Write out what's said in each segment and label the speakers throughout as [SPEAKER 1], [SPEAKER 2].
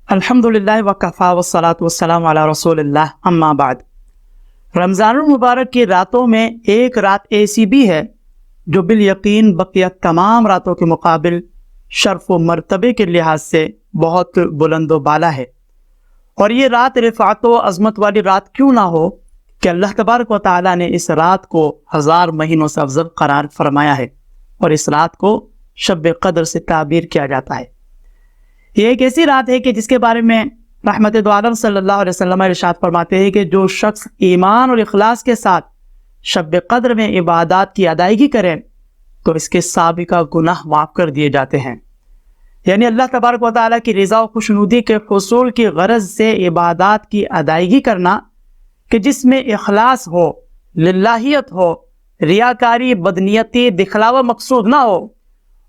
[SPEAKER 1] الحمدللہ وکفا والصلاۃ والسلام علی رسول اللہ اما بعد۔ رمضان المبارک کی راتوں میں ایک رات ایسی بھی ہے جو بالیقین بقیہ تمام راتوں کے مقابل شرف و مرتبے کے لحاظ سے بہت بلند و بالا ہے، اور یہ رات رفعت و عظمت والی رات کیوں نہ ہو کہ اللہ تبارک و تعالیٰ نے اس رات کو 1000 مہینوں سے افضل قرار فرمایا ہے، اور اس رات کو شب قدر سے تعبیر کیا جاتا ہے۔ یہ ایک ایسی رات ہے کہ جس کے بارے میں رحمت دو عالم صلی اللہ علیہ وسلم ارشاد فرماتے ہیں کہ جو شخص ایمان اور اخلاص کے ساتھ شب قدر میں عبادات کی ادائیگی کرے تو اس کے سابقہ گناہ معاف کر دیے جاتے ہیں۔ یعنی اللہ تبارک و تعالیٰ کی رضا و خوشنودی کے حصول کی غرض سے عبادات کی ادائیگی کرنا کہ جس میں اخلاص ہو، للہیت ہو، ریاکاری، بدنیتی، دکھلاوا مقصود نہ ہو،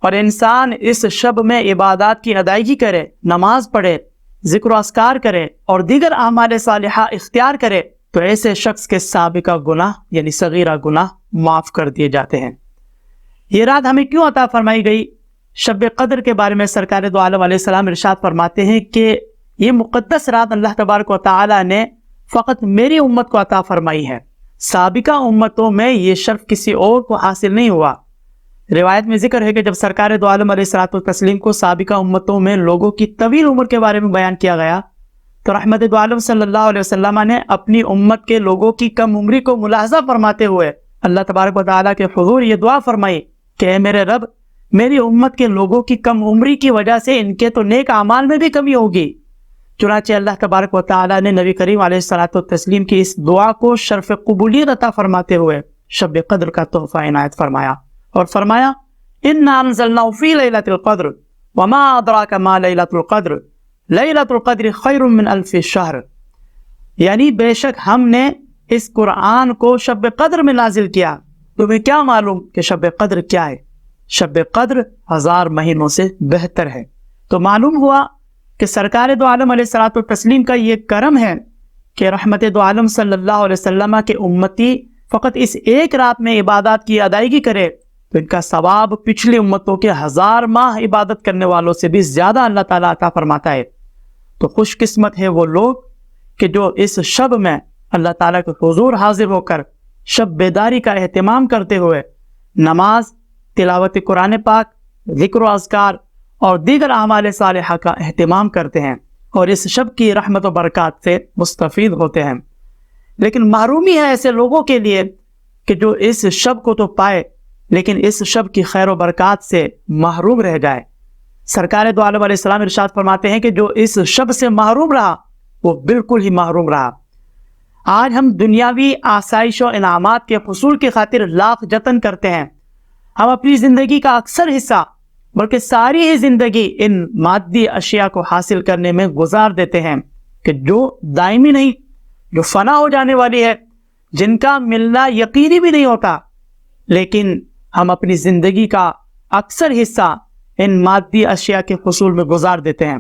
[SPEAKER 1] اور انسان اس شب میں عبادات کی ادائیگی کرے، نماز پڑھے، ذکر و اذکار کرے اور دیگر اعمال صالحہ اختیار کرے تو ایسے شخص کے سابقہ گناہ یعنی صغیرہ گناہ معاف کر دیے جاتے ہیں۔ یہ رات ہمیں کیوں عطا فرمائی گئی؟ شب قدر کے بارے میں سرکار دو عالم علیہ السلام ارشاد فرماتے ہیں کہ یہ مقدس رات اللہ تبارک و تعالی نے فقط میری امت کو عطا فرمائی ہے، سابقہ امتوں میں یہ شرف کسی اور کو حاصل نہیں ہوا۔ روایت میں ذکر ہے کہ جب سرکار دو عالم علیہ السلام کو سابقہ امتوں میں لوگوں کی طویل عمر کے بارے میں بیان کیا گیا تو رحمت دو عالم صلی اللہ علیہ وسلم نے اپنی امت کے لوگوں کی کم عمری کو ملاحظہ فرماتے ہوئے اللہ تبارک و تعالیٰ کے حضور یہ دعا فرمائی کہ اے میرے رب، میری امت کے لوگوں کی کم عمری کی وجہ سے ان کے تو نیک اعمال میں بھی کمی ہوگی۔ چنانچہ اللہ تبارک و تعالیٰ نے نبی کریم علیہ الصلوۃ والتسلیم کی اس دعا کو شرف قبولیت عطا فرماتے ہوئے شب قدر کا تحفہ عنایت فرمایا اور فرمایا اِنَّا أَنزَلْنَاهُ فِي لَيْلَةِ الْقَدْرِ وَمَا أَدْرَاكَ مَا لَيْلَةُ الْقَدْرِ لَيْلَةُ الْقَدْرِ خَيْرٌ مِّنْ أَلْفِ شَهْرٍ، یعنی بے شک ہم نے اس قرآن کو شب قدر میں نازل کیا، تمہیں کیا معلوم کہ شب قدر کیا ہے؟ شب قدر 1000 مہینوں سے بہتر ہے۔ تو معلوم ہوا کہ سرکار دو عالم علیہ الصلوۃ والتسلیم کا یہ کرم ہے کہ رحمت دو عالم صلی اللہ علیہ وسلم کے امتی فقط اس ایک رات میں عبادات کی ادائیگی کرے تو ان کا ثواب پچھلی امتوں کے 1000 ماہ عبادت کرنے والوں سے بھی زیادہ اللہ تعالیٰ عطا فرماتا ہے۔ تو خوش قسمت ہے وہ لوگ کہ جو اس شب میں اللہ تعالیٰ کے حضور حاضر ہو کر شب بیداری کا اہتمام کرتے ہوئے نماز، تلاوت قرآن پاک، ذکر و اذکار اور دیگر اعمال صالحہ کا اہتمام کرتے ہیں اور اس شب کی رحمت و برکات سے مستفید ہوتے ہیں۔ لیکن محرومی ہے ایسے لوگوں کے لیے کہ جو اس شب کو تو پائے لیکن اس شب کی خیر و برکات سے محروم رہ جائے۔ سرکار دو عالم علیہ السلام ارشاد فرماتے ہیں کہ جو اس شب سے محروم رہا وہ بالکل ہی محروم رہا۔ آج ہم دنیاوی آسائش و انعامات کے حصول کی خاطر لاکھ جتن کرتے ہیں، ہم اپنی زندگی کا اکثر حصہ بلکہ ساری ہی زندگی ان مادی اشیاء کو حاصل کرنے میں گزار دیتے ہیں کہ جو دائمی نہیں، جو فنا ہو جانے والی ہے، جن کا ملنا یقینی بھی نہیں ہوتا، لیکن ہم اپنی زندگی کا اکثر حصہ ان مادی اشیاء کے حصول میں گزار دیتے ہیں،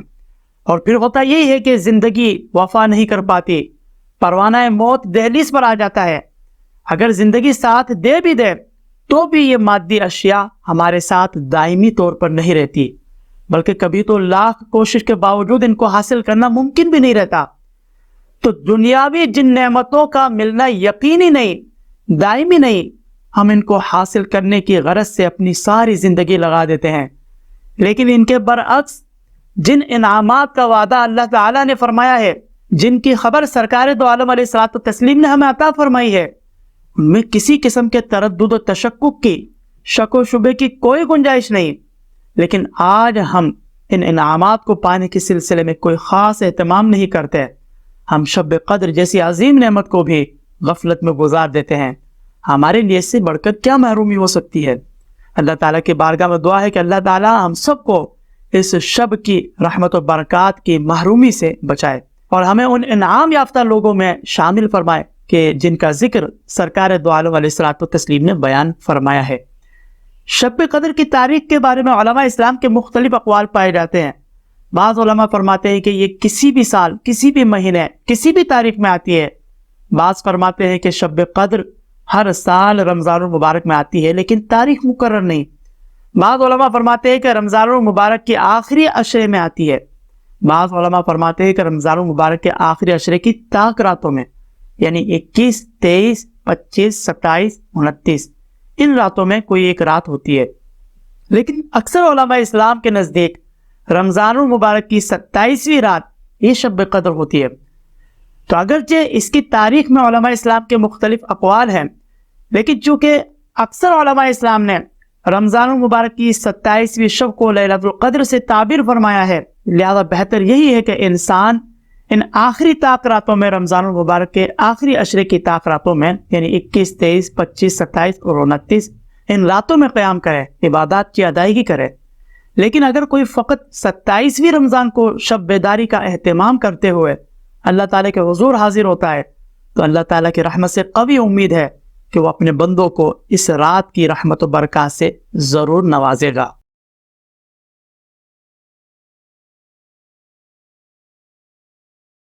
[SPEAKER 1] اور پھر ہوتا یہی ہے کہ زندگی وفا نہیں کر پاتی، پروانہ موت دہلیز پر آ جاتا ہے۔ اگر زندگی ساتھ دے بھی دے تو بھی یہ مادی اشیاء ہمارے ساتھ دائمی طور پر نہیں رہتی، بلکہ کبھی تو لاکھ کوشش کے باوجود ان کو حاصل کرنا ممکن بھی نہیں رہتا۔ تو دنیاوی جن نعمتوں کا ملنا یقینی نہیں، دائمی نہیں، ہم ان کو حاصل کرنے کی غرض سے اپنی ساری زندگی لگا دیتے ہیں، لیکن ان کے برعکس جن انعامات کا وعدہ اللہ تعالیٰ نے فرمایا ہے، جن کی خبر سرکار دو عالم علیہ الصلوۃ والتسلیم نے ہمیں عطا فرمائی ہے، ان میں کسی قسم کے تردد و تشکک کی، شک و شبے کی کوئی گنجائش نہیں۔ لیکن آج ہم ان انعامات کو پانے کے سلسلے میں کوئی خاص اہتمام نہیں کرتے، ہم شب قدر جیسی عظیم نعمت کو بھی غفلت میں گزار دیتے ہیں۔ ہمارے لیے اس سے بڑھ کر کیا محرومی ہو سکتی ہے؟ اللہ تعالیٰ کی بارگاہ میں دعا ہے کہ اللہ تعالیٰ ہم سب کو اس شب کی رحمت و برکات کی محرومی سے بچائے اور ہمیں ان انعام یافتہ لوگوں میں شامل فرمائے کہ جن کا ذکر سرکار دو عالم علیہ الصلوۃ والتسلیم نے بیان فرمایا ہے۔ شب قدر کی تاریخ کے بارے میں علماء اسلام کے مختلف اقوال پائے جاتے ہیں۔ بعض علماء فرماتے ہیں کہ یہ کسی بھی سال، کسی بھی مہینے، کسی بھی تاریخ میں آتی ہے۔ بعض فرماتے ہیں کہ شب قدر ہر سال رمضان المبارک میں آتی ہے لیکن تاریخ مقرر نہیں۔ بعض علماء فرماتے ہیں کہ رمضان المبارک کی آخری عشرے میں آتی ہے۔ بعض علماء فرماتے ہیں کہ رمضان المبارک کے آخری عشرے کی طاق راتوں میں، یعنی 21، 23، 25، 27، 29، ان راتوں میں کوئی ایک رات ہوتی ہے۔ لیکن اکثر علماء اسلام کے نزدیک رمضان المبارک کی 27ویں رات یہ شب قدر ہوتی ہے۔ تو اگرچہ اس کی تاریخ میں علماء اسلام کے مختلف اقوال ہیں، لیکن چونکہ اکثر علماء اسلام نے رمضان المبارک کی 27ویں شب کو لیلۃ القدر سے تعبیر فرمایا ہے، لہذا بہتر یہی ہے کہ انسان ان آخری طاق راتوں میں، رمضان المبارک کے آخری عشرے کی طاق راتوں میں، یعنی 21، 23، 25، 27 اور 29، ان راتوں میں قیام کرے، عبادات کی ادائیگی کرے۔ لیکن اگر کوئی فقط 27ویں رمضان کو شب بیداری کا اہتمام کرتے ہوئے اللہ تعالیٰ کے حضور حاضر ہوتا ہے، تو اللہ تعالیٰ کی رحمت سے قوی امید ہے کہ وہ اپنے بندوں کو اس رات کی رحمت و برکات سے ضرور نوازے گا۔